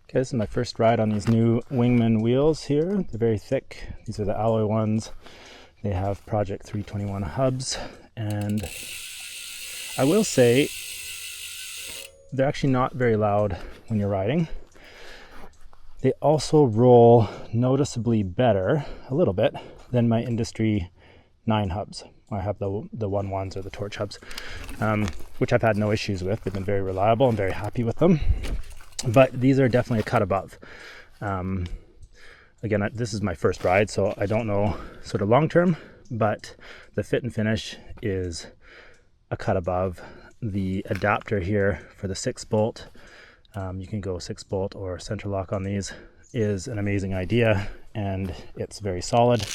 Okay, this is my first ride on these new Wingman wheels here. They're very thick. These are the alloy ones. They have Project 321 hubs, and I will say they're actually not very loud when you're riding. They also roll noticeably better, a little bit, than my Industry 9 hubs. I have the 1.1s or the Torch hubs, which I've had no issues with. They've been very reliable. I'm very happy with them. But these are definitely a cut above. Again, this is my first ride, so I don't know sort of long term, but the fit and finish is a cut above. The adapter here for the 6-bolt, you can go 6-bolt or center lock on these, is an amazing idea, and it's very solid.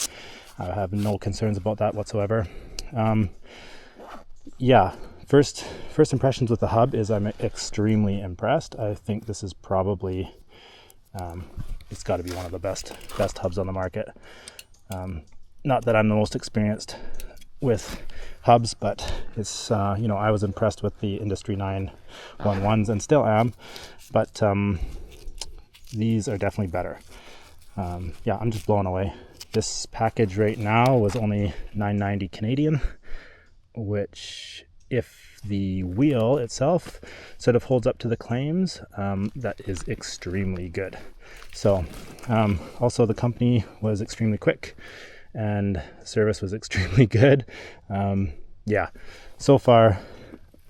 I have no concerns about that whatsoever. Yeah. First impressions with the hub is I'm extremely impressed. I think this is probably, it's got to be one of the best hubs on the market. Not that I'm the most experienced with hubs, but it's, I was impressed with the Industry 9 1.1s and still am, but these are definitely better. Yeah, I'm just blown away. This package right now was only $9.90 Canadian, which, if the wheel itself sort of holds up to the claims, that is extremely good. So also the company was extremely quick and service was extremely good. Yeah, so far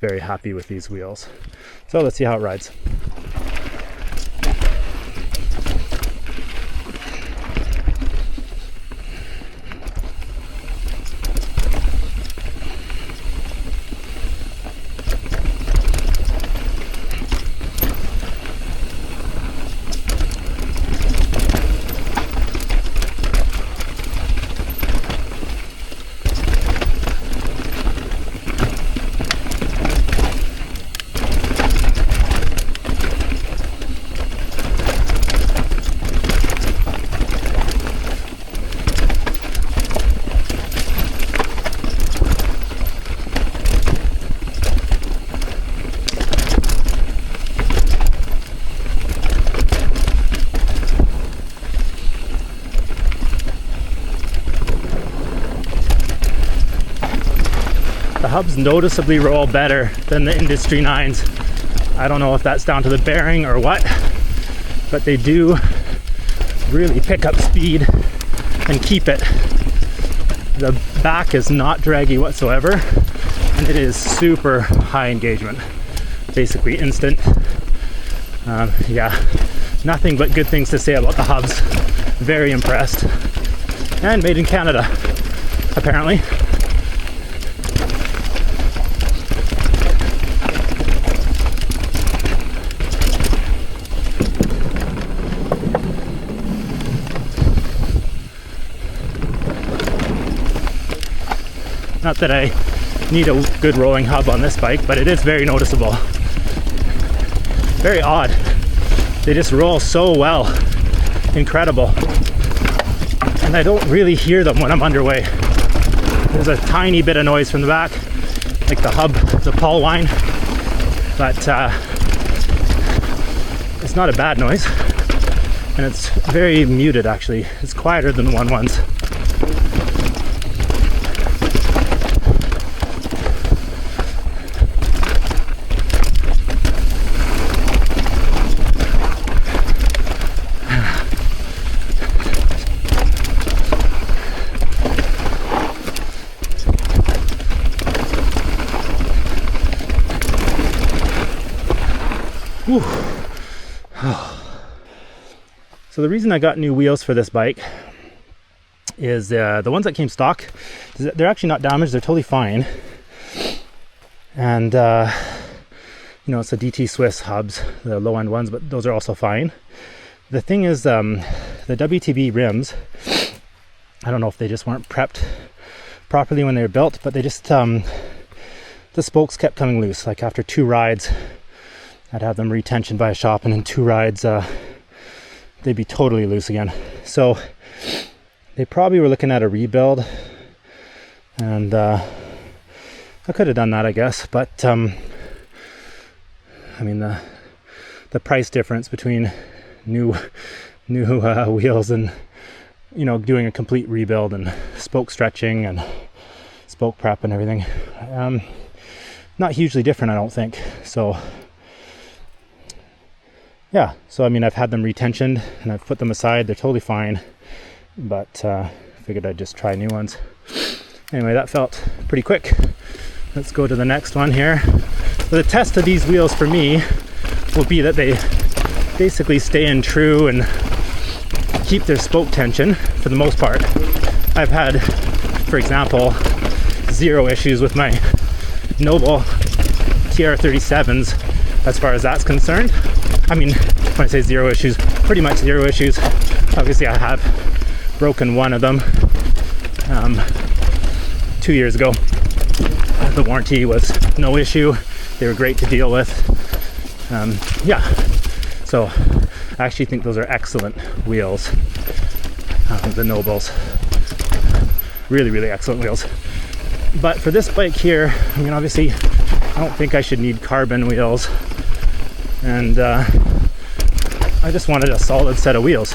very happy with these wheels. So let's see how it rides. The hubs noticeably roll better than the Industry 9s. I don't know if that's down to the bearing or what, but they do really pick up speed and keep it. The back is not draggy whatsoever, and it is super high engagement, basically instant. Yeah, nothing but good things to say about the hubs. Very impressed. And made in Canada, apparently. Not that I need a good rolling hub on this bike, but it is very noticeable. Very odd. They just roll so well. Incredible. And I don't really hear them when I'm underway. There's a tiny bit of noise from the back, like the hub, the pawl whine, but it's not a bad noise. And it's very muted actually. It's quieter than the 1.1s. So the reason I got new wheels for this bike is the ones that came stock, they're actually not damaged, they're totally fine. And it's the DT Swiss hubs, the low end ones, but those are also fine. The thing is, the WTB rims, I don't know if they just weren't prepped properly when they were built, but they just, the spokes kept coming loose. Like after 2 rides, I'd have them retensioned by a shop, and in 2 rides, they'd be totally loose again. So they probably were looking at a rebuild, and I could have done that, I guess. But I mean, the price difference between new wheels and, you know, doing a complete rebuild and spoke stretching and spoke prep and everything. Not hugely different, I don't think. So yeah, so I mean, I've had them retensioned and I've put them aside. They're totally fine, but figured I'd just try new ones. Anyway, that felt pretty quick. Let's go to the next one here. So the test of these wheels for me will be that they basically stay in true and keep their spoke tension for the most part. I've had, for example, 0 issues with my Noble TR37s as far as that's concerned. I mean, when I say 0 issues, pretty much 0 issues. Obviously I have broken one of them 2 years ago. The warranty was no issue. They were great to deal with. Yeah, so I actually think those are excellent wheels, the Nobles. Really, really excellent wheels. But for this bike here, I mean, obviously I don't think I should need carbon wheels, and I just wanted a solid set of wheels.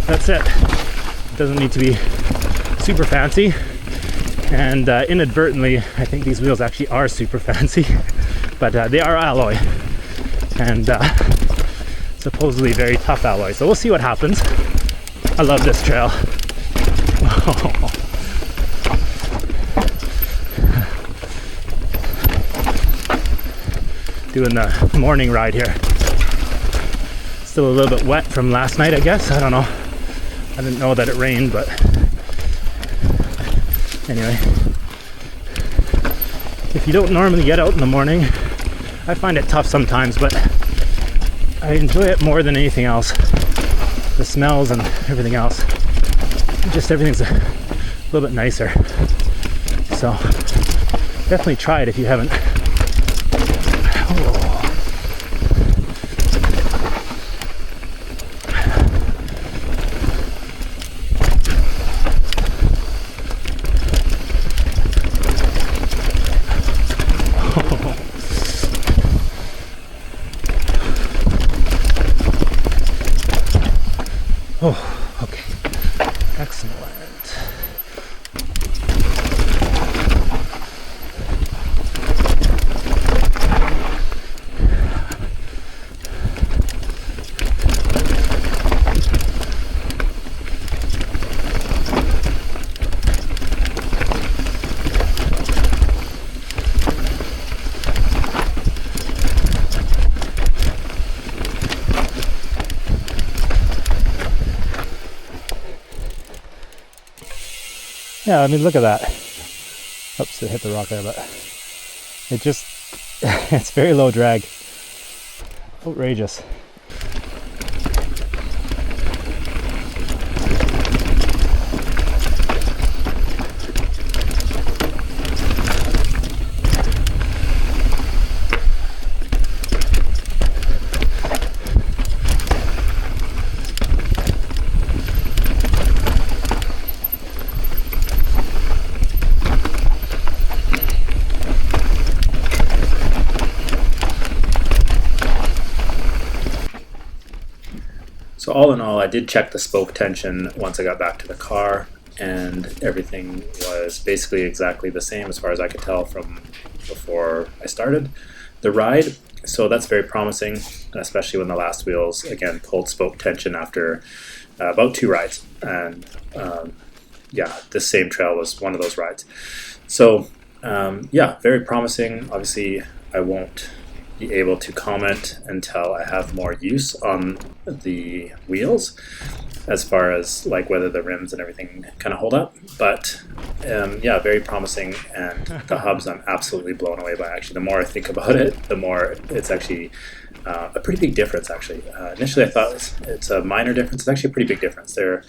That's it. It doesn't need to be super fancy, and inadvertently I think these wheels actually are super fancy, but they are alloy, and supposedly very tough alloy, so we'll see what happens. I love this trail. Doing the morning ride here. Still a little bit wet from last night, I guess. I don't know. I didn't know that it rained, but anyway. If you don't normally get out in the morning, I find it tough sometimes, but I enjoy it more than anything else. The smells and everything else. Just everything's a little bit nicer. So definitely try it if you haven't. Oh, okay. Excellent. Yeah, I mean, look at that. Oops, it hit the rock there, but it just, it's very low drag. Outrageous. So all in all, I did check the spoke tension once I got back to the car, and everything was basically exactly the same as far as I could tell from before I started the ride. So that's very promising, especially when the last wheels, again, pulled spoke tension after about 2 rides. And yeah, this same trail was one of those rides. So yeah, very promising. Obviously, I won't be able to comment until I have more use on the wheels, as far as like whether the rims and everything kind of hold up. But yeah, very promising, and the hubs I'm absolutely blown away by. Actually, the more I think about it, the more it's actually a pretty big difference. Actually, initially I thought it's a minor difference. It's actually a pretty big difference. They're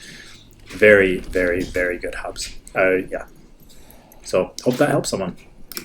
very, very, very good hubs. Yeah. So hope that helps someone.